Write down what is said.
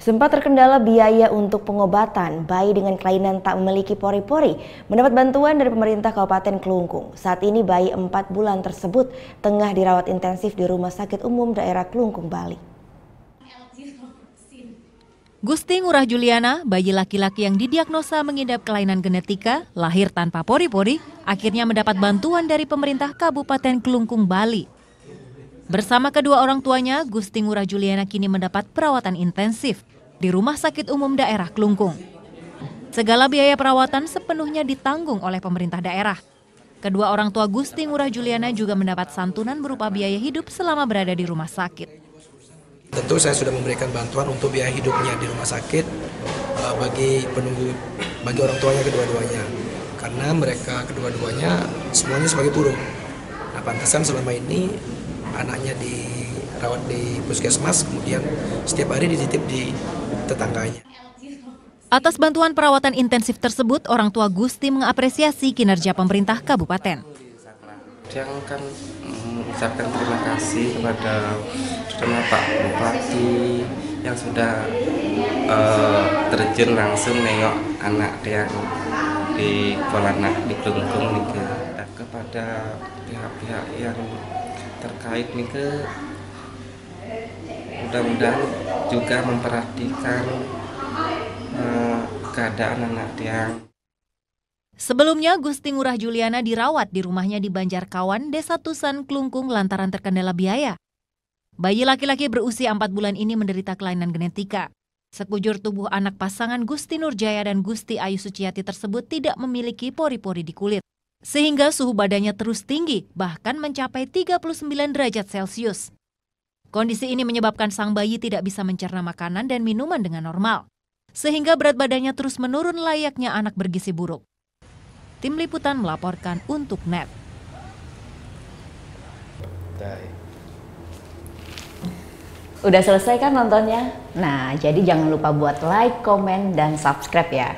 Sempat terkendala biaya untuk pengobatan, bayi dengan kelainan tak memiliki pori-pori mendapat bantuan dari pemerintah Kabupaten Kelungkung. Saat ini bayi 4 bulan tersebut tengah dirawat intensif di Rumah Sakit Umum Daerah Kelungkung, Bali. Gusti Ngurah Juliana, bayi laki-laki yang didiagnosa mengidap kelainan genetika, lahir tanpa pori-pori, akhirnya mendapat bantuan dari pemerintah Kabupaten Kelungkung, Bali. Bersama kedua orang tuanya, Gusti Ngurah Juliana kini mendapat perawatan intensif di Rumah Sakit Umum Daerah Kelungkung. Segala biaya perawatan sepenuhnya ditanggung oleh pemerintah daerah. Kedua orang tua Gusti Ngurah Juliana juga mendapat santunan berupa biaya hidup selama berada di rumah sakit. Tentu saya sudah memberikan bantuan untuk biaya hidupnya di rumah sakit bagi orang tuanya kedua-duanya. Karena mereka kedua-duanya semuanya sebagai buruh. Nah, pantesan selama ini anaknya dirawat di puskesmas, kemudian setiap hari dititip di tetangganya. Atas bantuan perawatan intensif tersebut, orang tua Gusti mengapresiasi kinerja pemerintah kabupaten. Dia akan mengucapkan terima kasih kepada Pak Bupati yang sudah terjun langsung nengok anak dia di Polanak di Kelungkung nih, kepada pihak-pihak yang terkait nih, mudah-mudahan juga memperhatikan keadaan anak dia. Sebelumnya, Gusti Ngurah Juliana dirawat di rumahnya di Banjarkawan, Desa Tusan, Kelungkung lantaran terkendala biaya. Bayi laki-laki berusia 4 bulan ini menderita kelainan genetika. Sekujur tubuh anak pasangan Gusti Nurjaya dan Gusti Ayu Suciati tersebut tidak memiliki pori-pori di kulit, sehingga suhu badannya terus tinggi, bahkan mencapai 39 derajat Celcius. Kondisi ini menyebabkan sang bayi tidak bisa mencerna makanan dan minuman dengan normal, sehingga berat badannya terus menurun layaknya anak bergizi buruk. Tim Liputan melaporkan untuk NET. Udah selesai kan nontonnya? Nah, jadi jangan lupa buat like, komen, dan subscribe ya.